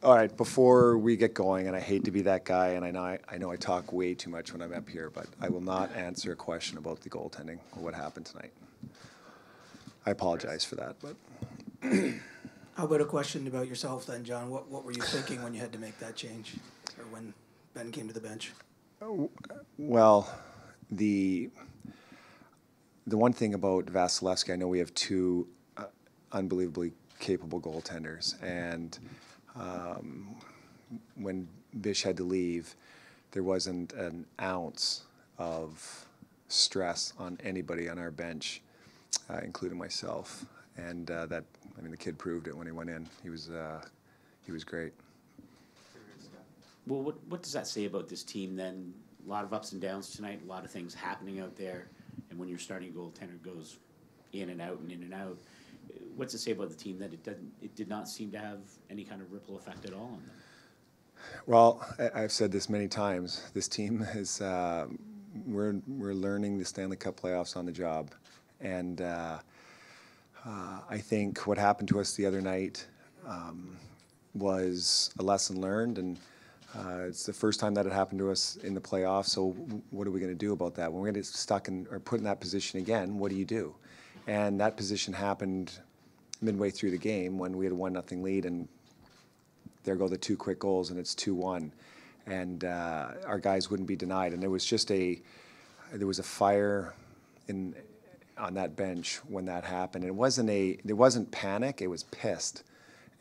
All right, before we get going, and I hate to be that guy, and I know I talk way too much when I'm up here, but I will not answer a question about the goaltending or what happened tonight. I apologize for that, but How about a question about yourself then, John? What were you thinking when you had to make that change, or when Ben came to the bench? well, the one thing about Vasilevsky, I know we have two unbelievably capable goaltenders, and when Bish had to leave, there wasn't an ounce of stress on anybody on our bench, including myself. And the kid proved it when he went in. He was great. Well, what does that say about this team then? A lot of ups and downs tonight, a lot of things happening out there, and when your starting goaltender goes in and out and in and out, what's it say about the team that it did not seem to have any kind of ripple effect at all on them? Well, I've said this many times. This team is we're learning the Stanley Cup playoffs on the job, and I think what happened to us the other night was a lesson learned, and it's the first time that it happened to us in the playoffs. So what are we going to do about that? When we're going to get stuck in or put in that position again, what do you do? And that position happened midway through the game when we had a 1-0 lead, and there go the two quick goals, and it's 2-1, and our guys wouldn't be denied. And there was a fire on that bench when that happened. It wasn't panic; it was pissed,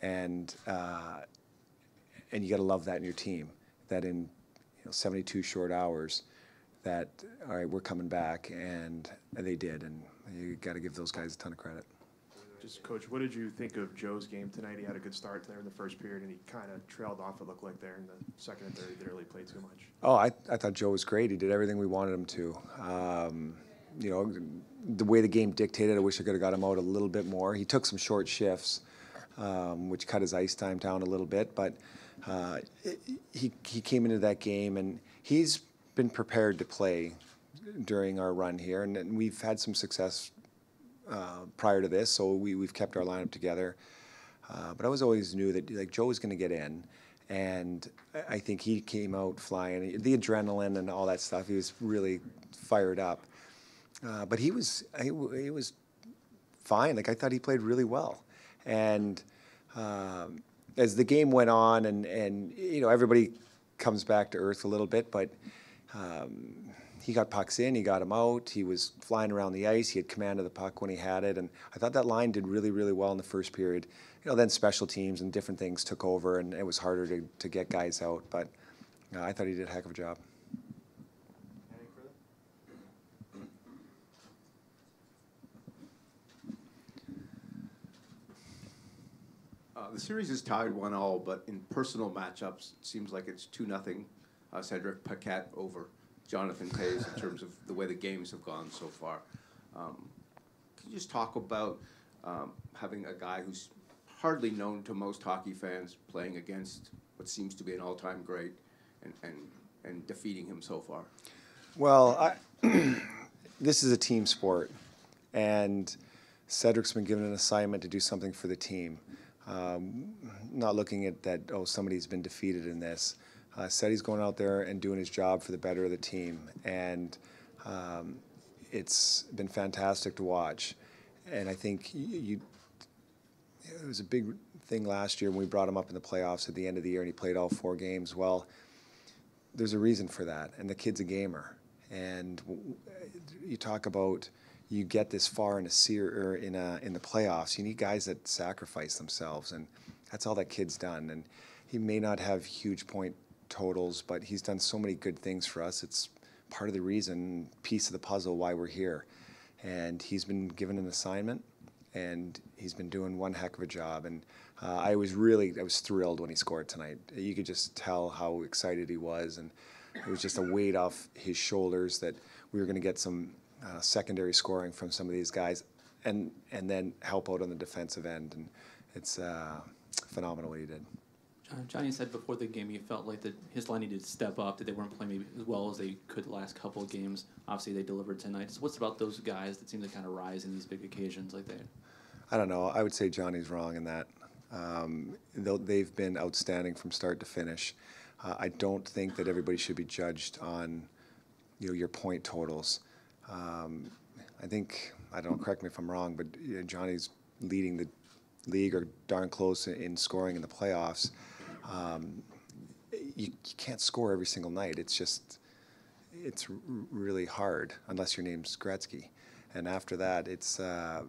and you got to love that in your team. That in 72 short hours, that all right, we're coming back, and they did, and you got to give those guys a ton of credit. Just, Coach, what did you think of Joe's game tonight? He had a good start there in the first period, and he kind of trailed off, it looked like, there in the second and third. He didn't really play too much. Oh, I thought Joe was great. He did everything we wanted him to. The way the game dictated, I wish I could have got him out a little bit more. He took some short shifts, which cut his ice time down a little bit, but he came into that game, and he's been prepared to play during our run here, and we've had some success prior to this, so we've kept our lineup together. But I always knew that Joe was going to get in, and I think he came out flying. The adrenaline and all that stuff, he was really fired up. But he was fine. I thought he played really well, and as the game went on, and everybody comes back to earth a little bit, but. He got pucks in, he got them out, he was flying around the ice, he had command of the puck when he had it, and I thought that line did really, really well in the first period. Then special teams and different things took over, and it was harder to get guys out, but I thought he did a heck of a job. Any further? The series is tied 1-1, but in personal matchups, it seems like it's 2-0 Cedric Paquette over Jonathan Toews in terms of the way the games have gone so far. Can you just talk about having a guy who's hardly known to most hockey fans playing against what seems to be an all-time great and defeating him so far? Well, this is a team sport, and Cedric's been given an assignment to do something for the team. Not looking at that, somebody's been defeated in this. Said he's going out there and doing his job for the better of the team, and it's been fantastic to watch. And I think it was a big thing last year when we brought him up in the playoffs at the end of the year, and he played all 4 games. Well, there's a reason for that, and the kid's a gamer. And you talk about you get this far in in the playoffs, you need guys that sacrifice themselves, and that's all that kid's done. And he may not have huge point totals, but he's done so many good things for us. It's part of the reason, piece of the puzzle why we're here. And he's been given an assignment, and he's been doing one heck of a job. And I was thrilled when he scored tonight. You could just tell how excited he was, and it was just a weight off his shoulders that we were going to get some secondary scoring from some of these guys, and then help out on the defensive end. And it's phenomenal what he did. Johnny said before the game he felt like that his line needed to step up, that they weren't playing maybe as well as they could the last couple of games. Obviously, they delivered tonight. So what's about those guys that seem to kind of rise in these big occasions like that? I don't know. I would say Johnny's wrong in that. They've been outstanding from start to finish. I don't think that everybody should be judged on, your point totals. I think, I don't know, correct me if I'm wrong, but Johnny's leading the league or darn close in scoring in the playoffs. You can't score every single night. It's really hard unless your name's Gretzky. And after that, it's the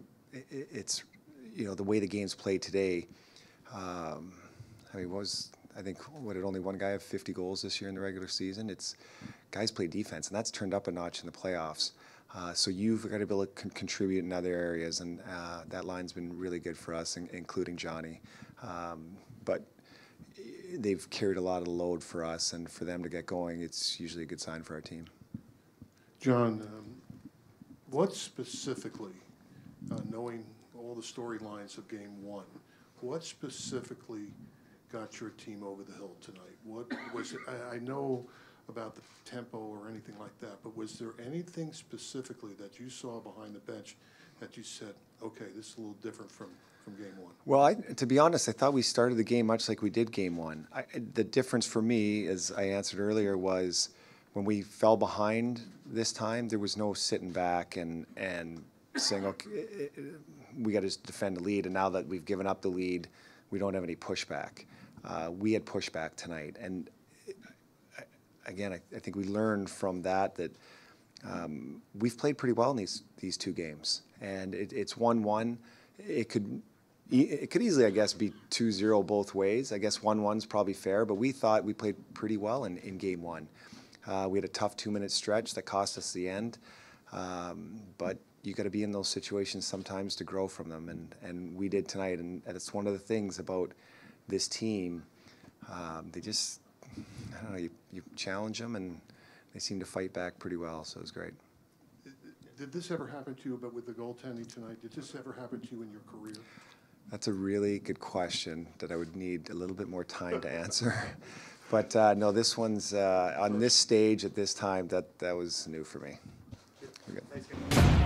way the game's played today. I mean, did only one guy have 50 goals this year in the regular season? It's guys play defense, and that's turned up a notch in the playoffs. So you've got to be able to contribute in other areas, and that line's been really good for us, including Johnny. But they've carried a lot of the load for us, and for them to get going, it's usually a good sign for our team. John, what specifically, knowing all the storylines of Game 1, what specifically got your team over the hill tonight? What was it? I know about the tempo or anything like that, but was there anything specifically that you saw behind the bench that you said, okay, this is a little different from Game 1? Well, to be honest, I thought we started the game much like we did Game 1. The difference for me, as I answered earlier, was when we fell behind this time, there was no sitting back and saying, okay, we got to defend the lead, and now that we've given up the lead, we don't have any pushback. We had pushback tonight, and again, I think we learned from that we've played pretty well in these two games, and it's 1-1. It could easily, I guess, be 2-0 both ways. I guess 1-1's probably fair, but we thought we played pretty well in Game 1. We had a tough 2-minute stretch that cost us the end, but you got to be in those situations sometimes to grow from them, and we did tonight, and it's one of the things about this team. They just, I don't know, you challenge them, and they seem to fight back pretty well, so it was great. Did this ever happen to you, but with the goaltending tonight, did this ever happen to you in your career? That's a really good question that I would need a little bit more time to answer. But no, this one's, on this stage at this time, that was new for me. Thanks, guys.